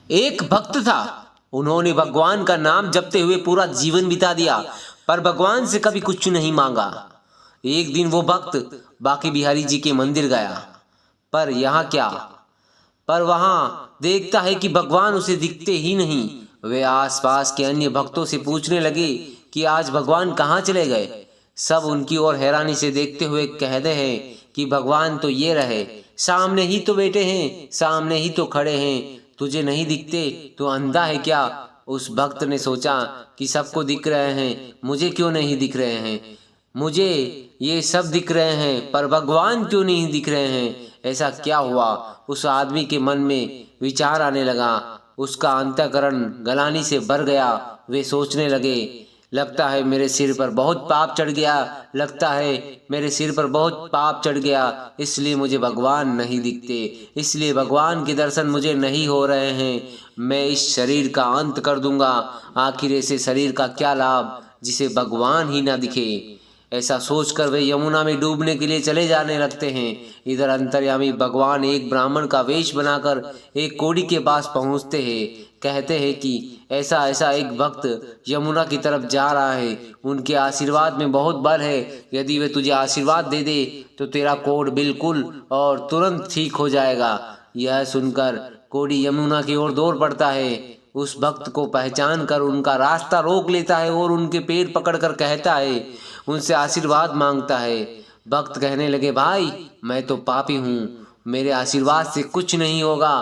एक भक्त था, उन्होंने भगवान का नाम जपते हुए पूरा जीवन बिता दिया, पर भगवान से कभी कुछ नहीं मांगा। एक दिन वो भक्त बांके बिहारी जी के मंदिर गया, पर यहाँ क्या, पर वहाँ देखता है कि भगवान उसे दिखते ही नहीं। वे आसपास के अन्य भक्तों से पूछने लगे कि आज भगवान कहाँ चले गए। सब उनकी ओर हैरानी से देखते हुए कहते हैं कि भगवान तो ये रहे, सामने ही तो बैठे हैं, सामने ही तो खड़े हैं, तुझे नहीं दिखते तो अंधा है क्या। उस भक्त ने सोचा कि सबको दिख रहे हैं, मुझे क्यों नहीं दिख रहे हैं, मुझे ये सब दिख रहे हैं पर भगवान क्यों नहीं दिख रहे हैं, ऐसा क्या हुआ। उस आदमी के मन में विचार आने लगा, उसका अंतःकरण गलानी से भर गया। वे सोचने लगे, लगता है मेरे सिर पर बहुत पाप चढ़ गया, लगता है मेरे सिर पर बहुत पाप चढ़ गया, इसलिए मुझे भगवान नहीं दिखते, इसलिए भगवान के दर्शन मुझे नहीं हो रहे हैं। मैं इस शरीर का अंत कर दूंगा, आखिर ऐसे शरीर का क्या लाभ जिसे भगवान ही ना दिखे। ऐसा सोचकर वे यमुना में डूबने के लिए चले जाने लगते हैं। इधर अंतर्यामी भगवान एक ब्राह्मण का वेश बनाकर एक कोड़ी के पास पहुंचते हैं। कहते हैं कि ऐसा ऐसा एक भक्त यमुना की तरफ जा रहा है, उनके आशीर्वाद में बहुत बल है, यदि वे तुझे आशीर्वाद दे दे तो तेरा कोढ़ बिल्कुल और तुरंत ठीक हो जाएगा। यह सुनकर कोड़ी यमुना की ओर दौड़ पड़ता है। उस भक्त को पहचान कर उनका रास्ता रोक लेता है और उनके पैर पकड़कर कहता है, उनसे आशीर्वाद मांगता है। भक्त कहने लगे, भाई मैं तो पापी हूँ, मेरे आशीर्वाद से कुछ नहीं होगा।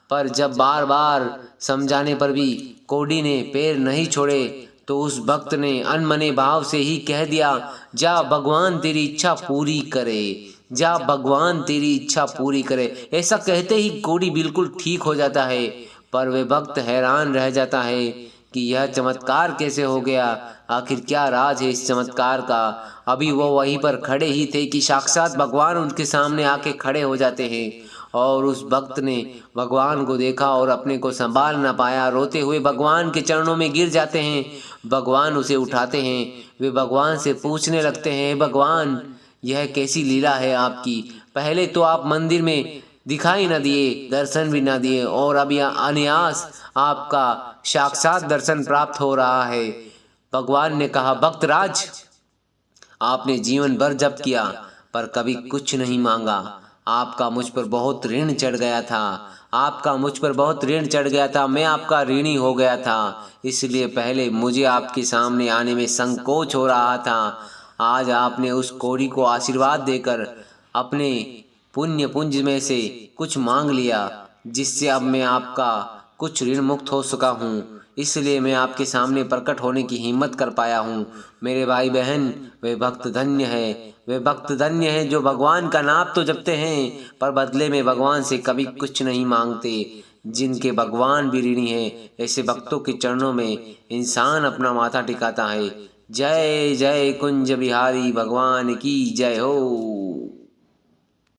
पर जब बार बार समझाने पर भी कोडी ने पैर नहीं छोड़े तो उस भक्त ने अनमने भाव से ही कह दिया, जा भगवान तेरी इच्छा पूरी करे, जा भगवान तेरी इच्छा पूरी करे। ऐसा कहते ही कोडी बिल्कुल ठीक हो जाता है। पर वे भक्त हैरान रह जाता है कि यह चमत्कार कैसे हो गया, आखिर क्या राज है इस चमत्कार का। अभी वो वहीं पर खड़े ही थे कि साक्षात भगवान उनके सामने आके खड़े हो जाते हैं। और उस भक्त ने भगवान को देखा और अपने को संभाल ना पाया, रोते हुए भगवान के चरणों में गिर जाते हैं। भगवान उसे उठाते हैं। वे भगवान से पूछने लगते हैं, भगवान यह कैसी लीला है आपकी, पहले तो आप मंदिर में दिखाई न दिए, दर्शन भी न दिए, और अब यह अनायास आपका साक्षात दर्शन प्राप्त हो रहा है। भगवान ने कहा, भक्तराज आपने जीवन भर जप किया पर कभी कुछ नहीं मांगा, आपका मुझ पर बहुत ऋण चढ़ गया था, आपका मुझ पर बहुत ऋण चढ़ गया था, मैं आपका ऋणी हो गया था, इसलिए पहले मुझे आपके सामने आने में संकोच हो रहा था। आज आपने उस कोढ़ी को आशीर्वाद देकर अपने पुण्य पुंज में से कुछ मांग लिया, जिससे अब मैं आपका कुछ ऋण मुक्त हो सका हूँ, इसलिए मैं आपके सामने प्रकट होने की हिम्मत कर पाया हूँ। मेरे भाई बहन, वे भक्त धन्य है, वे भक्त धन्य है जो भगवान का नाम तो जपते हैं पर बदले में भगवान से कभी कुछ नहीं मांगते। जिनके भगवान भी ऋणी है, ऐसे भक्तों के चरणों में इंसान अपना माथा टिकाता है। जय जय कुंज बिहारी भगवान की जय हो।